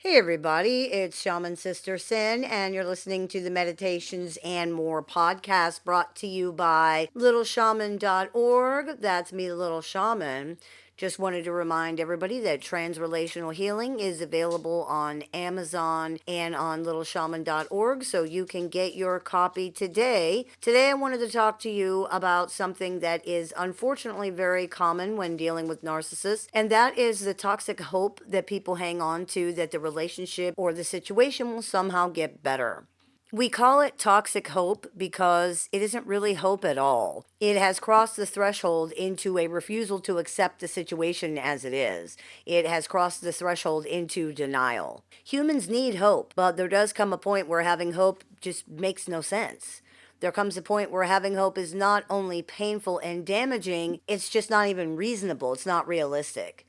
Hey everybody, it's Shaman Sister Sin, and you're listening to the Meditations and More podcast brought to you by littleshaman.org. That's me, the Little Shaman. Just wanted to remind everybody that transrelational healing is available on Amazon and on littleshaman.org, so you can get your copy today. Today, I wanted to talk to you about something that is unfortunately very common when dealing with narcissists, and that is the toxic hope that people hang on to that the relationship or the situation will somehow get better. We call it toxic hope because it isn't really hope at all. It has crossed the threshold into a refusal to accept the situation as it is. It has crossed the threshold into denial. Humans need hope, but there does come a point where having hope just makes no sense. There comes a point where having hope is not only painful and damaging, it's just not even reasonable. It's not realistic.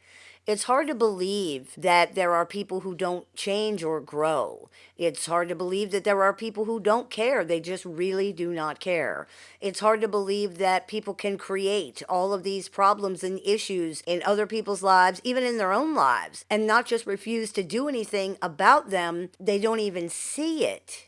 It's hard to believe that there are people who don't change or grow. It's hard to believe that there are people who don't care. They just really do not care. It's hard to believe that people can create all of these problems and issues in other people's lives, even in their own lives, and not just refuse to do anything about them. They don't even see it.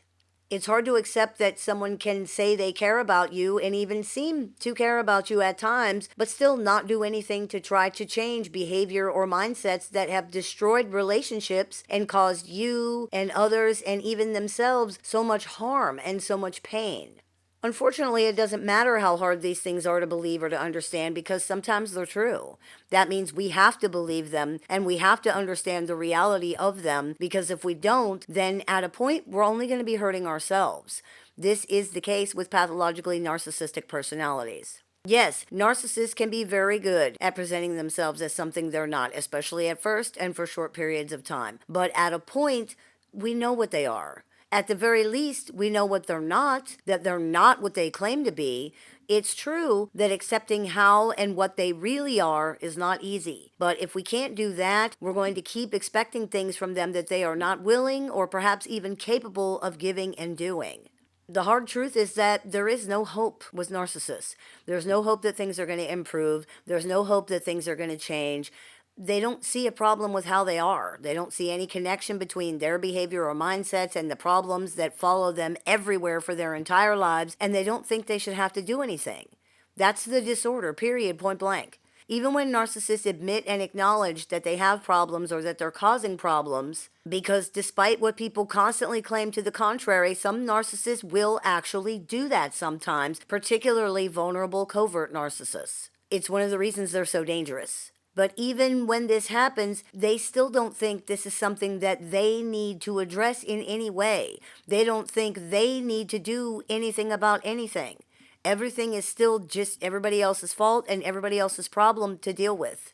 It's hard to accept that someone can say they care about you and even seem to care about you at times, but still not do anything to try to change behavior or mindsets that have destroyed relationships and caused you and others and even themselves so much harm and so much pain. Unfortunately, it doesn't matter how hard these things are to believe or to understand because sometimes they're true. That means we have to believe them and we have to understand the reality of them, because if we don't, then at a point we're only going to be hurting ourselves. This is the case with pathologically narcissistic personalities. Yes, narcissists can be very good at presenting themselves as something they're not, especially at first and for short periods of time. But at a point, we know what they are. At the very least, we know what they're not, that they're not what they claim to be. It's true that accepting how and what they really are is not easy. But if we can't do that, we're going to keep expecting things from them that they are not willing or perhaps even capable of giving and doing. The hard truth is that there is no hope with narcissists. There's no hope that things are going to improve. There's no hope that things are going to change. They don't see a problem with how they are. They don't see any connection between their behavior or mindsets and the problems that follow them everywhere for their entire lives, and they don't think they should have to do anything. That's the disorder, period, point blank. Even when narcissists admit and acknowledge that they have problems or that they're causing problems, because despite what people constantly claim to the contrary, some narcissists will actually do that sometimes, particularly vulnerable covert narcissists. It's one of the reasons they're so dangerous. But even when this happens, they still don't think this is something that they need to address in any way. They don't think they need to do anything about anything. Everything is still just everybody else's fault and everybody else's problem to deal with.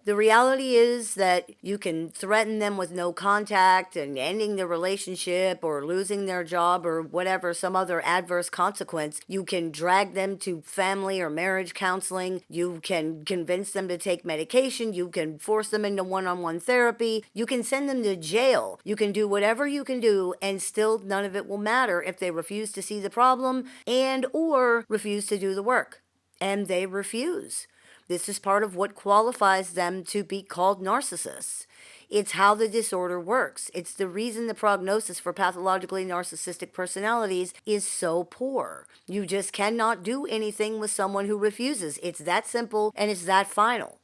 The reality is that you can threaten them with no contact and ending the relationship or losing their job or whatever, some other adverse consequence. You can drag them to family or marriage counseling. You can convince them to take medication. You can force them into one-on-one therapy. You can send them to jail. You can do whatever you can do, and still none of it will matter if they refuse to see the problem and or refuse to do the work. And they refuse. This is part of what qualifies them to be called narcissists. It's how the disorder works. It's the reason the prognosis for pathologically narcissistic personalities is so poor. You just cannot do anything with someone who refuses. It's that simple and it's that final.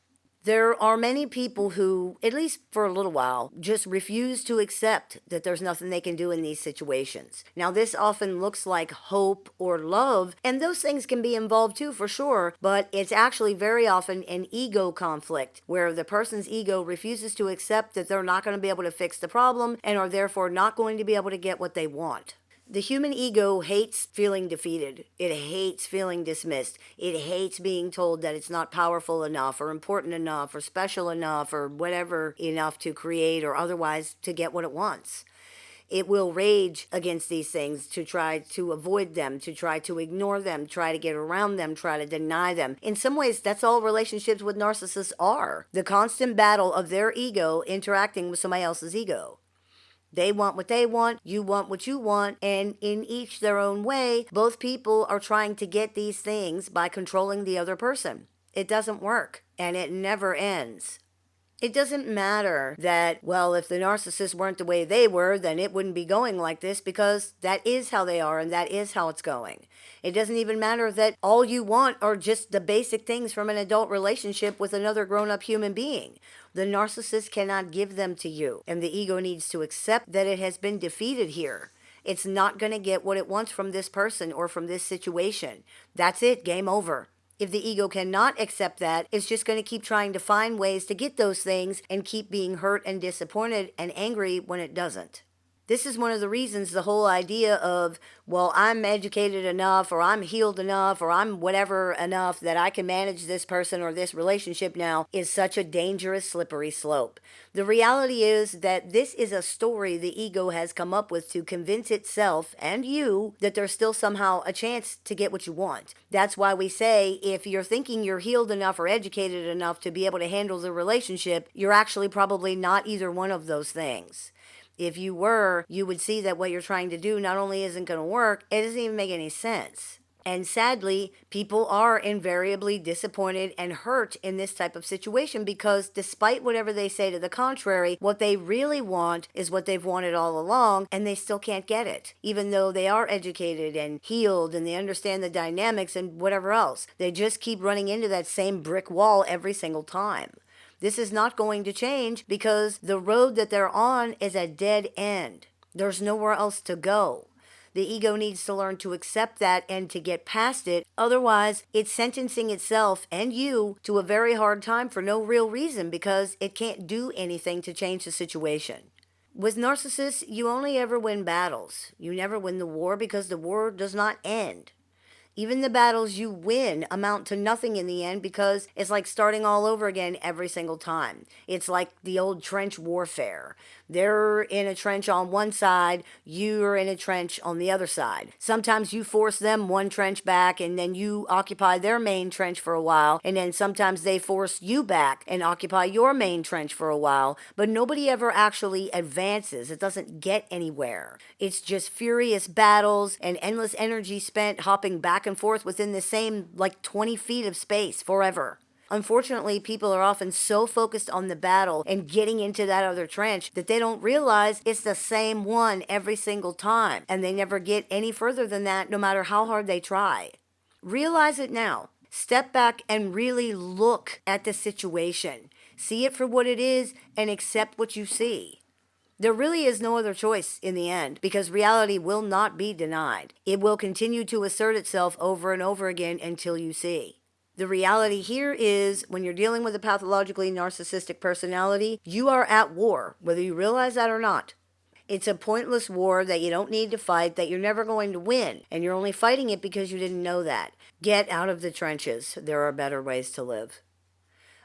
There are many people who, at least for a little while, just refuse to accept that there's nothing they can do in these situations. Now, this often looks like hope or love, and those things can be involved too, for sure, but it's actually very often an ego conflict where the person's ego refuses to accept that they're not going to be able to fix the problem and are therefore not going to be able to get what they want. The human ego hates feeling defeated. It hates feeling dismissed. It hates being told that it's not powerful enough or important enough or special enough or whatever enough to create or otherwise to get what it wants. It will rage against these things to try to avoid them, to try to ignore them, try to get around them, try to deny them. In some ways, that's all relationships with narcissists are. The constant battle of their ego interacting with somebody else's ego. They want what they want, you want what you want, and in each their own way, both people are trying to get these things by controlling the other person. It doesn't work, and it never ends. It doesn't matter that, well, if the narcissists weren't the way they were, then it wouldn't be going like this, because that is how they are and that is how it's going. It doesn't even matter that all you want are just the basic things from an adult relationship with another grown up human being. The narcissist cannot give them to you, and the ego needs to accept that it has been defeated here. It's not going to get what it wants from this person or from this situation. That's it, game over. If the ego cannot accept that, it's just going to keep trying to find ways to get those things and keep being hurt and disappointed and angry when it doesn't. This is one of the reasons the whole idea of, well, I'm educated enough, or I'm healed enough, or I'm whatever enough that I can manage this person or this relationship now, is such a dangerous, slippery slope. The reality is that this is a story the ego has come up with to convince itself and you that there's still somehow a chance to get what you want. That's why we say if you're thinking you're healed enough or educated enough to be able to handle the relationship, you're actually probably not either one of those things. If you were, you would see that what you're trying to do not only isn't going to work, it doesn't even make any sense. And sadly, people are invariably disappointed and hurt in this type of situation because despite whatever they say to the contrary, what they really want is what they've wanted all along, and they still can't get it. Even though they are educated and healed and they understand the dynamics and whatever else, they just keep running into that same brick wall every single time. This is not going to change because the road that they're on is a dead end. There's nowhere else to go. The ego needs to learn to accept that and to get past it. Otherwise, it's sentencing itself and you to a very hard time for no real reason because it can't do anything to change the situation. With narcissists, you only ever win battles. You never win the war because the war does not end. Even the battles you win amount to nothing in the end because it's like starting all over again every single time. It's like the old trench warfare. They're in a trench on one side, you're in a trench on the other side. Sometimes you force them one trench back and then you occupy their main trench for a while, and then sometimes they force you back and occupy your main trench for a while, but nobody ever actually advances. It doesn't get anywhere. It's just furious battles and endless energy spent hopping back and forth within the same 20 feet of space forever. Unfortunately, people are often so focused on the battle and getting into that other trench that they don't realize it's the same one every single time, and they never get any further than that no matter how hard they try. Realize it now. Step back and really look at the situation. See it for what it is and accept what you see. There really is no other choice in the end because reality will not be denied. It will continue to assert itself over and over again until you see. The reality here is when you're dealing with a pathologically narcissistic personality, you are at war, whether you realize that or not. It's a pointless war that you don't need to fight, that you're never going to win, and you're only fighting it because you didn't know that. Get out of the trenches. There are better ways to live.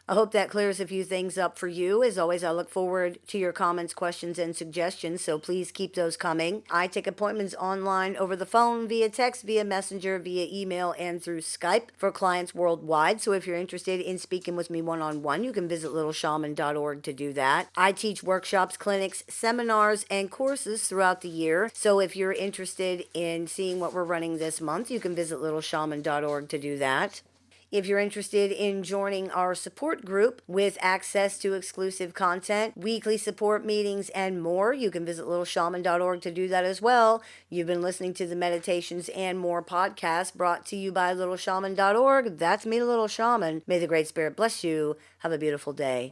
I hope that clears a few things up for you. As always, I look forward to your comments, questions, and suggestions, so please keep those coming. I take appointments online, over the phone, via text, via messenger, via email, and through Skype for clients worldwide. So if you're interested in speaking with me one-on-one, you can visit littleshaman.org to do that. I teach workshops, clinics, seminars, and courses throughout the year. So if you're interested in seeing what we're running this month, you can visit littleshaman.org to do that. If you're interested in joining our support group with access to exclusive content, weekly support meetings, and more, you can visit littleshaman.org to do that as well. You've been listening to the Meditations and More podcast brought to you by littleshaman.org. That's me, Little Shaman. May the Great Spirit bless you. Have a beautiful day.